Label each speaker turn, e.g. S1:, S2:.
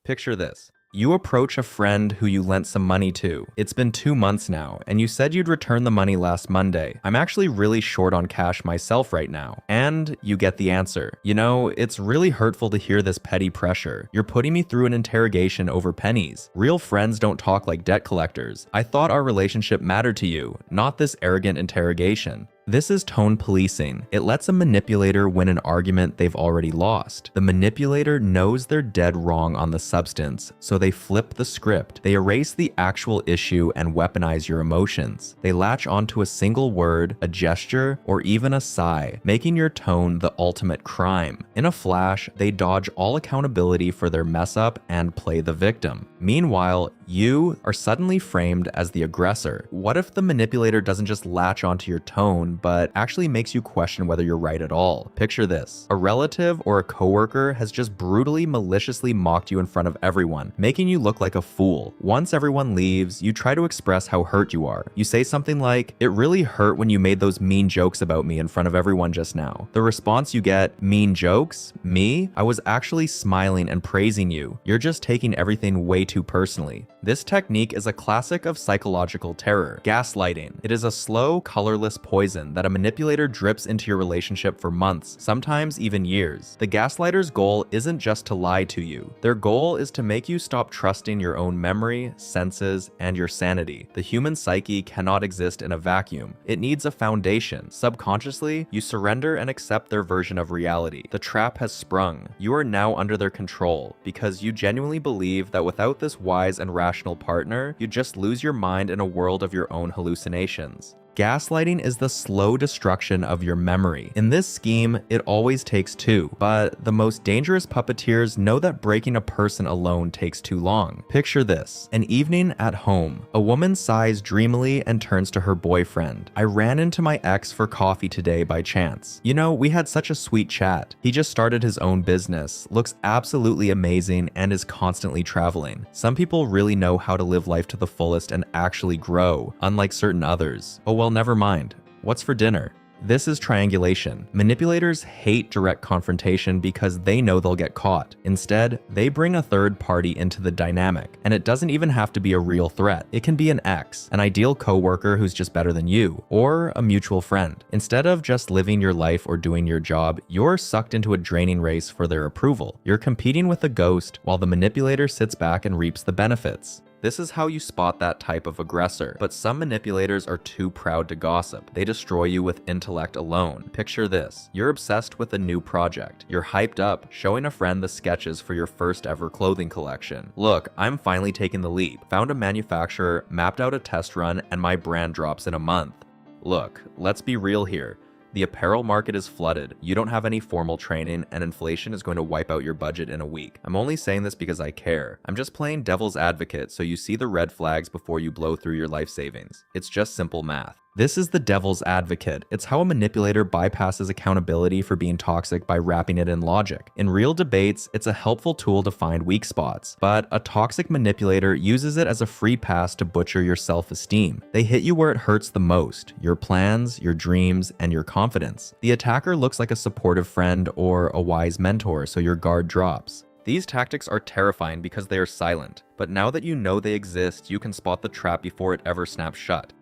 S1: Picture this. You approach a friend who you lent some money to. It's been 2 months now, and you said you'd return the money last Monday. I'm actually really short on cash myself right now. And you get the answer. You know, it's really hurtful to hear this petty pressure. You're putting me through an interrogation over pennies. Real friends don't talk like debt collectors. I thought our relationship mattered to you, not this arrogant interrogation. This is tone policing. It lets a manipulator win an argument they've already lost. The manipulator knows they're dead wrong on the substance, so they flip the script. They erase the actual issue and weaponize your emotions. They latch onto a single word, a gesture, or even a sigh, making your tone the ultimate crime. In a flash, they dodge all accountability for their mess up and play the victim. Meanwhile, you are suddenly framed as the aggressor. What if the manipulator doesn't just latch onto your tone, but actually makes you question whether you're right at all? Picture this. A relative or a coworker has just brutally, maliciously mocked you in front of everyone, making you look like a fool. Once everyone leaves, you try to express how hurt you are. You say something like, "It really hurt when you made those mean jokes about me in front of everyone just now." The response you get, "Mean jokes? Me? I was actually smiling and praising you. You're just taking everything way too personally." This technique is a classic of psychological terror, gaslighting. It is a slow, colorless poison that a manipulator drips into your relationship for months, sometimes even years. The gaslighter's goal isn't just to lie to you. Their goal is to make you stop trusting your own memory, senses, and your sanity. The human psyche cannot exist in a vacuum. It needs a foundation. Subconsciously, you surrender and accept their version of reality. The trap has sprung. You are now under their control because you genuinely believe that without this wise and rational partner, you just lose your mind in a world of your own hallucinations. Gaslighting is the slow destruction of your memory. In this scheme, it always takes two, but the most dangerous puppeteers know that breaking a person alone takes too long. Picture this. An evening at home. A woman sighs dreamily and turns to her boyfriend. "I ran into my ex for coffee today by chance. You know, we had such a sweet chat. He just started his own business, looks absolutely amazing, and is constantly traveling. Some people really know how to live life to the fullest and actually grow, unlike certain others. Oh well, never mind. What's for dinner?" This is triangulation. Manipulators hate direct confrontation because they know they'll get caught. Instead, they bring a third party into the dynamic, and it doesn't even have to be a real threat. It can be an ex, an ideal coworker who's just better than you, or a mutual friend. Instead of just living your life or doing your job, you're sucked into a draining race for their approval. You're competing with a ghost while the manipulator sits back and reaps the benefits. This is how you spot that type of aggressor, but some manipulators are too proud to gossip. They destroy you with intellect alone. Picture this. You're obsessed with a new project. You're hyped up, showing a friend the sketches for your first ever clothing collection. "Look, I'm finally taking the leap. Found a manufacturer, mapped out a test run, and my brand drops in a month." Look, let's be real here. The apparel market is flooded, you don't have any formal training, and inflation is going to wipe out your budget in a week. I'm only saying this because I care. I'm just playing devil's advocate so you see the red flags before you blow through your life savings. It's just simple math. This is the devil's advocate. It's how a manipulator bypasses accountability for being toxic by wrapping it in logic. In real debates, it's a helpful tool to find weak spots, but a toxic manipulator uses it as a free pass to butcher your self-esteem. They hit you where it hurts the most, your plans, your dreams, and your confidence. The attacker looks like a supportive friend or a wise mentor, so your guard drops. These tactics are terrifying because they are silent, but now that you know they exist, you can spot the trap before it ever snaps shut.